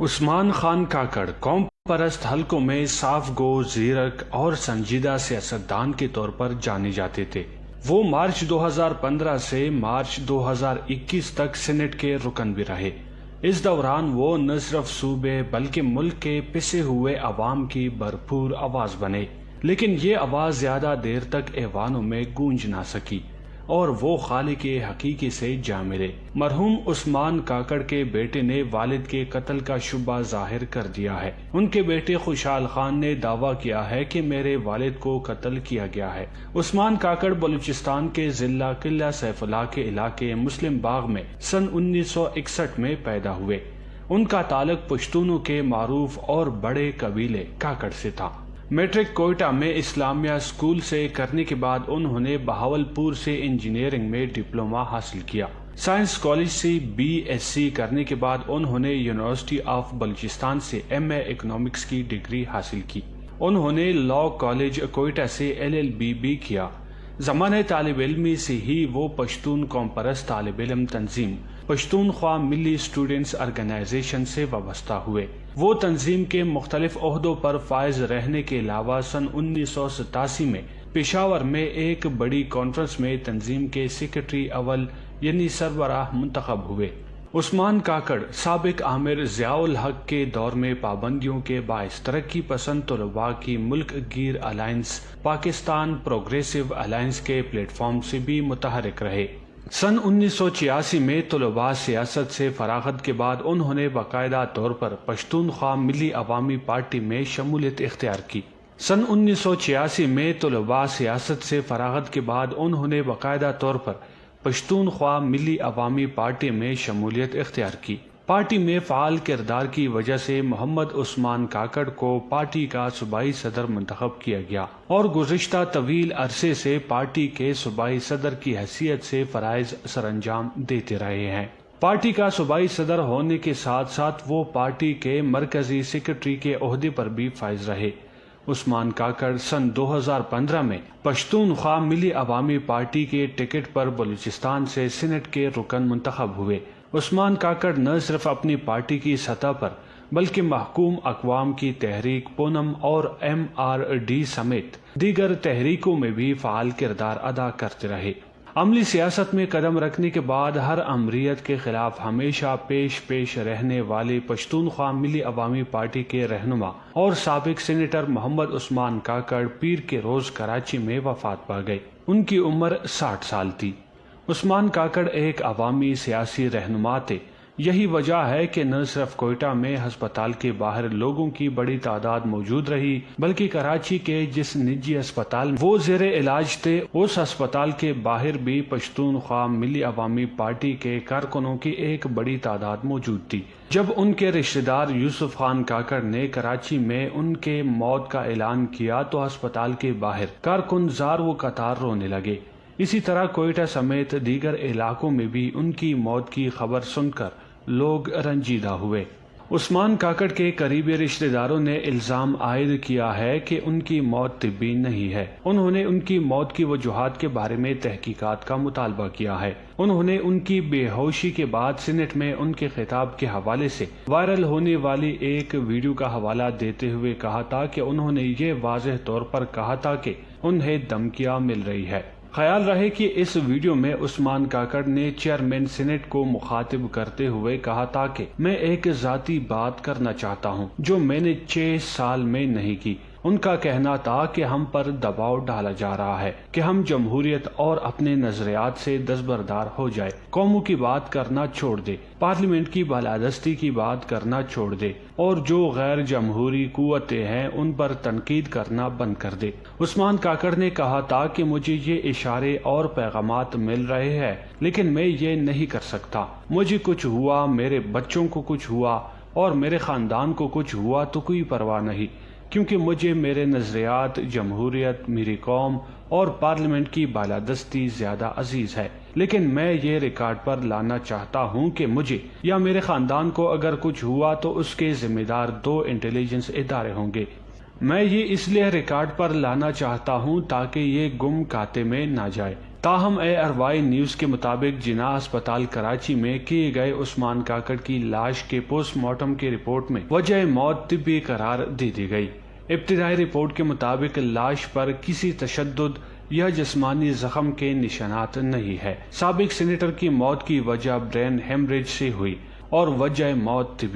عثمان خان کاکڑ قوم پرست حلقوں میں صاف گو، زیرک اور سنجیدہ سیاستدان کے طور پر جانے جاتے تھے۔ وہ مارچ 2015 سے مارچ 2021 تک سینٹ کے رکن بھی رہے۔ اس دوران وہ نہ صرف صوبے بلکہ ملک کے پسے ہوئے عوام کی بھرپور آواز بنے، لیکن یہ آواز زیادہ دیر تک ایوانوں میں گونج نہ سکی اور وہ خالق حقیقی سے جا ملے۔ مرحوم عثمان کاکڑ کے بیٹے نے والد کے قتل کا شبہ ظاہر کر دیا ہے۔ ان کے بیٹے خوشحال خان نے دعویٰ کیا ہے کہ میرے والد کو قتل کیا گیا ہے۔ عثمان کاکڑ بلوچستان کے ضلع قلعہ سیف اللہ کے علاقے مسلم باغ میں سن 1961 میں پیدا ہوئے۔ ان کا تعلق پشتونوں کے معروف اور بڑے قبیلے کاکڑ سے تھا۔ میٹرک کوئٹہ میں اسلامیہ اسکول سے کرنے کے بعد انہوں نے بہاولپور سے انجینئرنگ میں ڈپلومہ حاصل کیا۔ سائنس کالج سے BSc کرنے کے بعد انہوں نے یونیورسٹی آف بلوچستان سے MA اکنامکس کی ڈگری حاصل کی۔ انہوں نے لاء کالج کوئٹہ سے LLB بھی کیا۔ زمانہ طالب علمی سے ہی وہ پشتون قوم پرست طالب علم تنظیم پشتونخوا ملی اسٹوڈنٹس آرگنائزیشن سے وابستہ ہوئے۔ وہ تنظیم کے مختلف عہدوں پر فائز رہنے کے علاوہ سن 1987 میں پشاور میں ایک بڑی کانفرنس میں تنظیم کے سیکرٹری اول یعنی سربراہ منتخب ہوئے۔ عثمان کاکڑ سابق آمر ضیاء الحق کے دور میں پابندیوں کے باعث ترقی پسند طلباء کی ملک گیر الائنس پاکستان پروگریسو الائنس کے پلیٹ فارم سے بھی متحرک رہے۔ سن 1986 میں طلباء سیاست سے فراغت کے بعد انہوں نے باقاعدہ طور پر پشتونخوا ملی عوامی پارٹی میں شمولیت اختیار کی۔ سن 1986 میں طلباء سیاست سے فراغت کے بعد انہوں نے باقاعدہ طور پر پشتونخوا ملی عوامی پارٹی میں شمولیت اختیار کی۔ پارٹی میں فعال کردار کی وجہ سے محمد عثمان کاکڑ کو پارٹی کا صوبائی صدر منتخب کیا گیا اور گزشتہ طویل عرصے سے پارٹی کے صوبائی صدر کی حیثیت سے فرائض سر انجام دیتے رہے ہیں۔ پارٹی کا صوبائی صدر ہونے کے ساتھ ساتھ وہ پارٹی کے مرکزی سیکرٹری کے عہدے پر بھی فائز رہے۔ عثمان کاکڑ سن 2015 میں پشتونخوا ملی عوامی پارٹی کے ٹکٹ پر بلوچستان سے سینٹ کے رکن منتخب ہوئے۔ عثمان کاکڑ نہ صرف اپنی پارٹی کی سطح پر بلکہ محکوم اقوام کی تحریک پونم اور MRD سمیت دیگر تحریکوں میں بھی فعال کردار ادا کرتے رہے۔ عملی سیاست میں قدم رکھنے کے بعد ہر امریت کے خلاف ہمیشہ پیش رہنے والے پشتونخوا ملی عوامی پارٹی کے رہنما اور سابق سینیٹر محمد عثمان کاکڑ پیر کے روز کراچی میں وفات پا گئے۔ ان کی عمر 60 سال تھی۔ عثمان کاکڑ ایک عوامی سیاسی رہنما تھے۔ یہی وجہ ہے کہ نہ صرف کوئٹہ میں ہسپتال کے باہر لوگوں کی بڑی تعداد موجود رہی بلکہ کراچی کے جس نجی ہسپتال میں وہ زیر علاج تھے اس ہسپتال کے باہر بھی پشتونخوا ملی عوامی پارٹی کے کارکنوں کی ایک بڑی تعداد موجود تھی۔ جب ان کے رشتہ دار یوسف خان کاکڑ نے کراچی میں ان کے موت کا اعلان کیا تو ہسپتال کے باہر کارکن زار و قطار رونے لگے۔ اسی طرح کوئٹہ سمیت دیگر علاقوں میں بھی ان کی موت کی خبر سن کر لوگ رنجیدہ ہوئے۔ عثمان کاکڑ کے قریبی رشتہ داروں نے الزام عائد کیا ہے کہ ان کی موت طبی نہیں ہے۔ انہوں نے ان کی موت کی وجوہات کے بارے میں تحقیقات کا مطالبہ کیا ہے۔ انہوں نے ان کی بے ہوشی کے بعد سینٹ میں ان کے خطاب کے حوالے سے وائرل ہونے والی ایک ویڈیو کا حوالہ دیتے ہوئے کہا تھا کہ انہوں نے یہ واضح طور پر کہا تھا کہ انہیں دھمکیاں مل رہی ہے۔ خیال رہے کہ اس ویڈیو میں عثمان کاکڑ نے چیئرمین سینٹ کو مخاطب کرتے ہوئے کہا تھا کہ میں ایک ذاتی بات کرنا چاہتا ہوں جو میں نے 6 سال میں نہیں کی۔ ان کا کہنا تھا کہ ہم پر دباؤ ڈالا جا رہا ہے کہ ہم جمہوریت اور اپنے نظریات سے دستبردار ہو جائے، قوموں کی بات کرنا چھوڑ دے، پارلیمنٹ کی بالادستی کی بات کرنا چھوڑ دے اور جو غیر جمہوری قوتیں ہیں ان پر تنقید کرنا بند کر دے۔ عثمان کاکڑ نے کہا تھا کہ مجھے یہ اشارے اور پیغامات مل رہے ہیں لیکن میں یہ نہیں کر سکتا۔ مجھے کچھ ہوا، میرے بچوں کو کچھ ہوا اور میرے خاندان کو کچھ ہوا تو کوئی پرواہ نہیں، کیونکہ مجھے میرے نظریات، جمہوریت، میری قوم اور پارلیمنٹ کی بالادستی زیادہ عزیز ہے، لیکن میں یہ ریکارڈ پر لانا چاہتا ہوں کہ مجھے یا میرے خاندان کو اگر کچھ ہوا تو اس کے ذمہ دار 2 انٹیلیجنس ادارے ہوں گے۔ میں یہ اس لیے ریکارڈ پر لانا چاہتا ہوں تاکہ یہ گم کھاتے میں نہ جائے۔ تاہم ARY نیوز کے مطابق جناح اسپتال کراچی میں کیے گئے عثمان کاکڑ کی لاش کے پوسٹ مارٹم کی رپورٹ میں وجہ موت طبی قرار دے دی گئی۔ ابتدائی رپورٹ کے مطابق لاش پر کسی تشدد یا جسمانی زخم کے نشانات نہیں ہے۔ سابق سینیٹر کی موت کی وجہ برین ہیمریج سے ہوئی اور وجہ موت طبی